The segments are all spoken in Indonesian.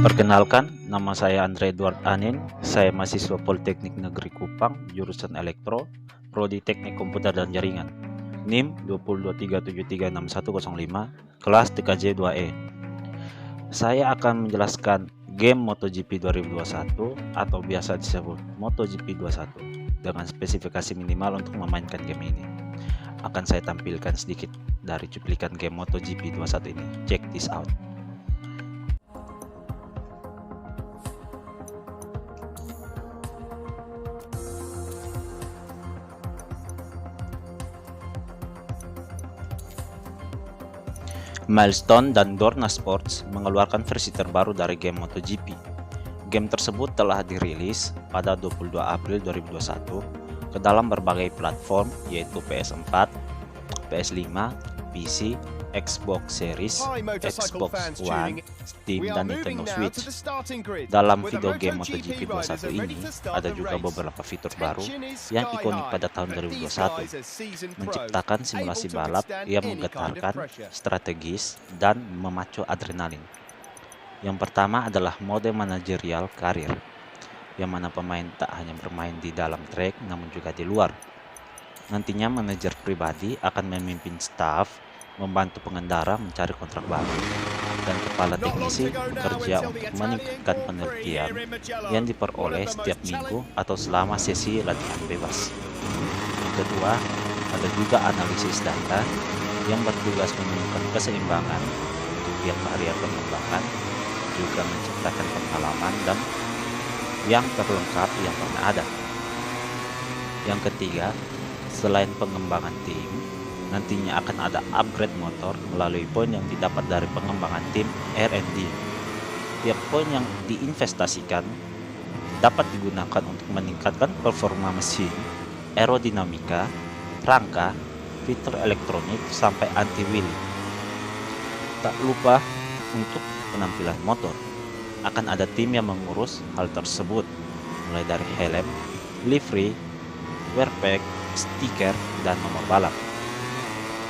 Perkenalkan, nama saya Andre Edward Anin. Saya mahasiswa Politeknik Negeri Kupang, jurusan Elektro, Prodi Teknik Komputer dan Jaringan. NIM 223736105, kelas TKJ 2E. Saya akan menjelaskan game MotoGP 2021 atau biasa disebut MotoGP 21 dengan spesifikasi minimal untuk memainkan game ini. Akan saya tampilkan sedikit dari cuplikan game MotoGP 21 ini. Check this out. Milestone dan Dorna Sports mengeluarkan versi terbaru dari game MotoGP. Game tersebut telah dirilis pada 22 April 2021 ke dalam berbagai platform yaitu PS4, PS5, PC, Xbox Series, Xbox One, Steam, dan Nintendo Switch. Dalam video game MotoGP 21 ini, ada juga beberapa fitur baru yang ikonik pada tahun 2021, menciptakan simulasi balap yang menggetarkan, strategis, dan memacu adrenalin. Yang pertama adalah mode manajerial karir, yang mana pemain tak hanya bermain di dalam trek namun juga di luar. Nantinya manajer pribadi akan memimpin staf, membantu pengendara mencari kontrak baru, dan kepala teknisi bekerja untuk meningkatkan penelitian yang diperoleh setiap minggu atau selama sesi latihan bebas. Yang kedua, ada juga analisis data yang bertugas menemukan keseimbangan untuk tiap area pengembangan, juga menciptakan pengalaman dan yang terlengkap yang pernah ada. Yang ketiga, selain pengembangan tim, nantinya akan ada upgrade motor melalui poin yang didapat dari pengembangan tim R&D. Tiap poin yang diinvestasikan dapat digunakan untuk meningkatkan performa mesin, aerodinamika, rangka, fitur elektronik, sampai anti-wheelie. Tak lupa untuk penampilan motor, akan ada tim yang mengurus hal tersebut, mulai dari helm, livery, wear pack, stiker, dan nomor balap.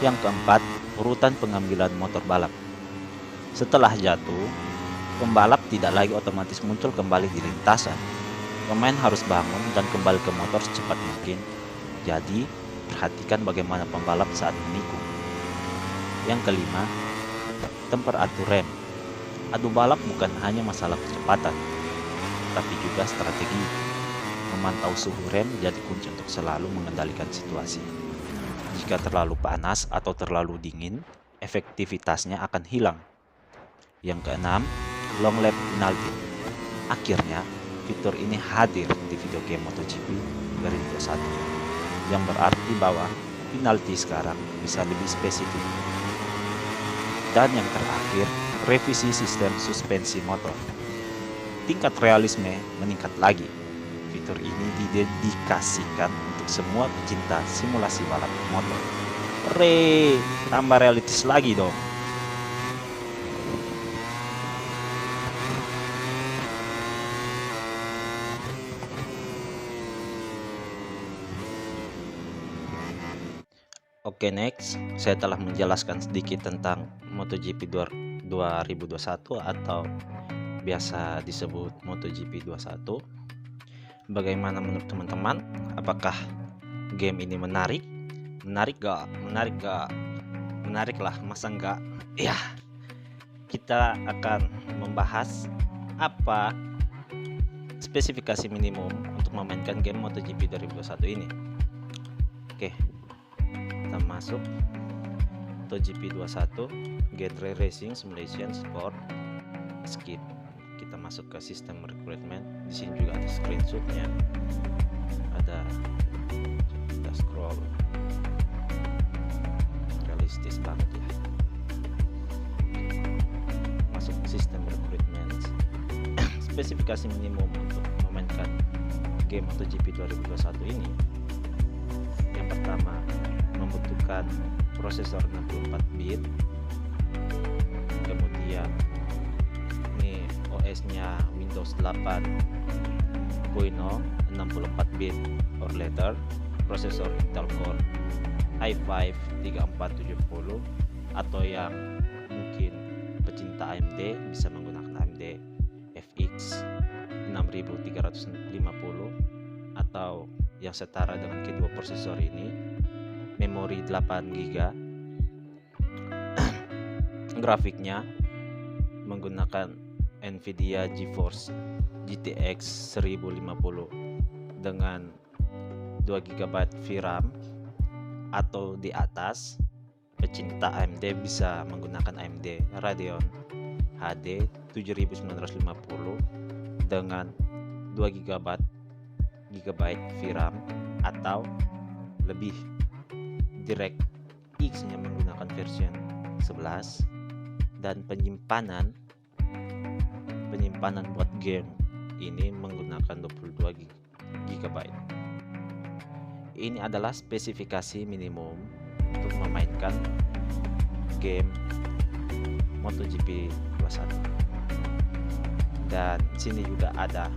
Yang keempat, urutan pengambilan motor balap. Setelah jatuh, pembalap tidak lagi otomatis muncul kembali di lintasan. Pemain harus bangun dan kembali ke motor secepat mungkin. Jadi, perhatikan bagaimana pembalap saat menikung. Yang kelima, temperatur rem. Adu balap bukan hanya masalah kecepatan, tapi juga strategi. Memantau suhu rem jadi kunci untuk selalu mengendalikan situasi. Jika terlalu panas atau terlalu dingin, efektivitasnya akan hilang. Yang keenam, long lap penalty. Akhirnya, fitur ini hadir di video game MotoGP 2021, yang berarti bahwa penalti sekarang bisa lebih spesifik. Dan yang terakhir, revisi sistem suspensi motor. Tingkat realisme meningkat lagi. Fitur ini didedikasikan untuk semua pecinta simulasi balap motor. Hore, tambah realistis lagi dong. Oke, next, saya telah menjelaskan sedikit tentang MotoGP 2021 atau biasa disebut MotoGP 21. Bagaimana menurut teman-teman? Apakah game ini menarik? Menarik gak? Menarik gak? Menarik lah, masa enggak? Ya, kita akan membahas apa spesifikasi minimum untuk memainkan game MotoGP 2021 ini. Oke, kita masuk MotoGP 21, genre racing, simulation, sport, skip. Kita masuk ke sistem recruitment. Di sini juga ada screenshotnya, ada, kita scroll, realistis banget ya. Masuk ke sistem recruitment. Spesifikasi minimum untuk memainkan game MotoGP 2021 ini, yang pertama, membutuhkan prosesor 64 bit, kemudian ini OS-nya Windows 8.0 64 bit or later, prosesor Intel Core i5 3470, atau yang mungkin pecinta AMD bisa menggunakan AMD FX 6350 atau yang setara dengan kedua prosesor ini, memori 8 GB, grafiknya menggunakan Nvidia GeForce GTX 1050 dengan 2 GB VRAM atau di atas. Pecinta AMD bisa menggunakan AMD Radeon HD 7950 dengan 2 GB VRAM atau lebih. DirectX nya menggunakan version 11 dan penyimpanan buat game ini menggunakan 22 GB. Ini adalah spesifikasi minimum untuk memainkan game MotoGP 21. Dan sini juga ada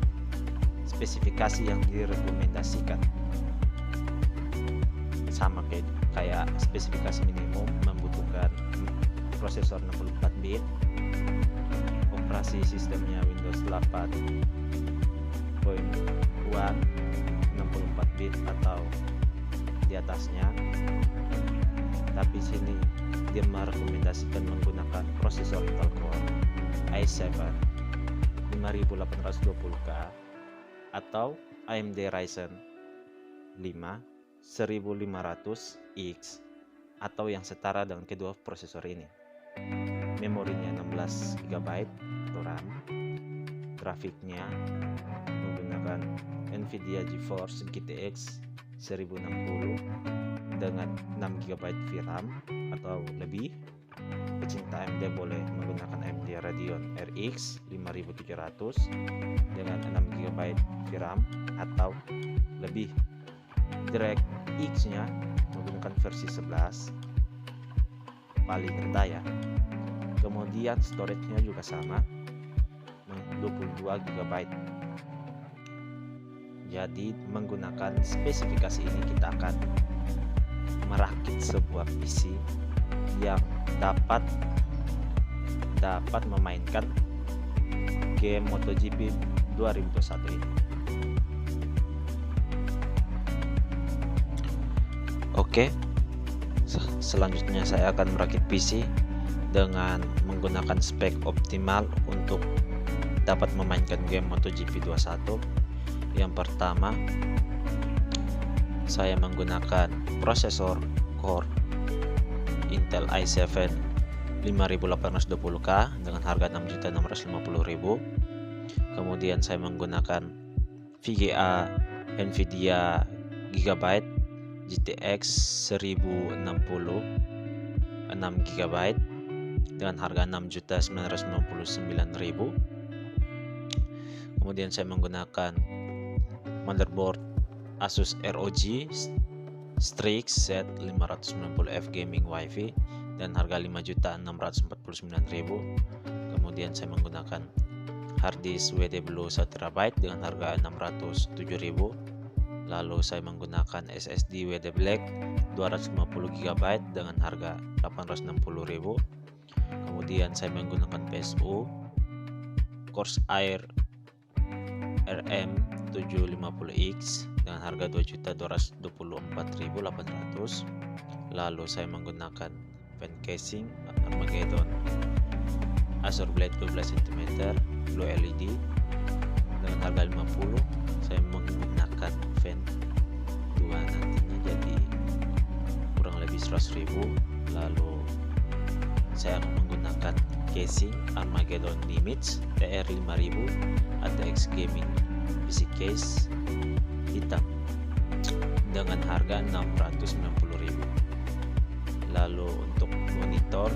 spesifikasi yang direkomendasikan. Sama kayak spesifikasi minimum, membutuhkan prosesor 64 bit, operasi sistemnya Windows 8.1, 64 bit atau di atasnya. Tapi sini dia merekomendasikan menggunakan prosesor Intel Core i7 5820K atau AMD Ryzen 5 1500X atau yang setara dengan kedua prosesor ini. Memorinya 16 GB RAM, grafiknya menggunakan Nvidia GeForce GTX 1060 dengan 6 GB VRAM atau lebih. Pecinta AMD boleh menggunakan AMD Radeon RX 5700 dengan 6 GB VRAM atau lebih. DirectX nya menggunakan versi 11 paling rendah ya. Kemudian storage nya juga sama, 22 GB. Jadi menggunakan spesifikasi ini kita akan merakit sebuah PC yang dapat memainkan game MotoGP 2021 ini. Oke, selanjutnya saya akan merakit PC dengan menggunakan spek optimal untuk dapat memainkan game MotoGP 21. Yang pertama, saya menggunakan prosesor Core Intel i7 5820K dengan harga 6.650.000. Kemudian saya menggunakan VGA Nvidia Gigabyte GTX 1060 6 GB dengan harga 6.999.000. Kemudian saya menggunakan motherboard Asus ROG Strix Z590F Gaming Wi-Fi dan harga 5.649.000. Kemudian saya menggunakan harddisk WD Blue 1TB dengan harga 607.000. Lalu saya menggunakan SSD WD Black 250 GB dengan harga 860.000. Kemudian saya menggunakan PSU Corsair RM750X dengan harga 2.224.800. Lalu saya menggunakan fan casing Armageddon Acer Blade 12 cm Blue LED dengan harga 50. Saya menggunakan fan 2 nantinya jadi kurang lebih 100.000. Lalu saya akan menggunakan casing Armageddon Nimitz TR5000 ATX Gaming PC case hitam dengan harga 690.000. Lalu untuk monitor,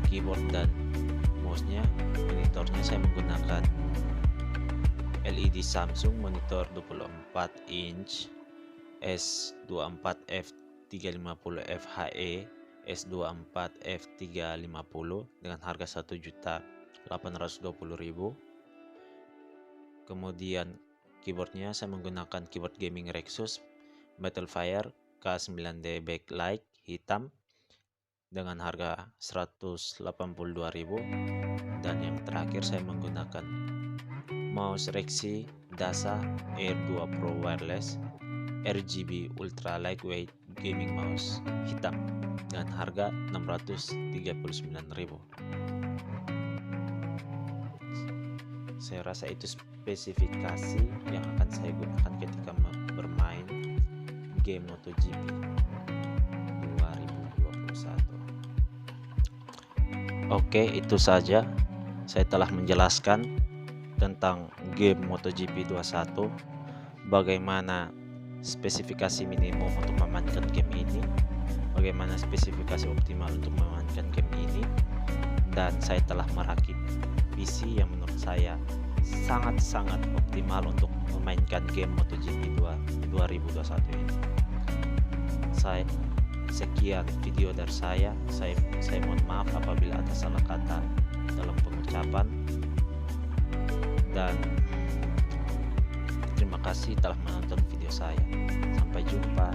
keyboard dan mouse-nya, monitornya saya menggunakan LED Samsung monitor 24 inch S24F350 FHE S24F350 dengan harga 1.820.000. Kemudian keyboardnya saya menggunakan keyboard gaming Rexus Battlefire K9D backlight hitam dengan harga 182.000. Dan yang terakhir saya menggunakan mouse Rexy Dasa Air 2 Pro Wireless RGB Ultra Lightweight Gaming Mouse hitam dengan harga 639.000. Saya rasa itu spesifikasi yang akan saya gunakan ketika bermain game MotoGP 2021. Oke, itu saja saya telah menjelaskan tentang game MotoGP 21, bagaimana spesifikasi minimum untuk memainkan game ini, bagaimana spesifikasi optimal untuk memainkan game ini, dan saya telah merakit PC yang menurut saya sangat-sangat optimal untuk memainkan game MotoGP 2021 ini. Sekian video dari saya. Saya mohon maaf apabila ada salah kata dalam pengucapan, dan terima kasih telah menonton video saya. Sampai jumpa.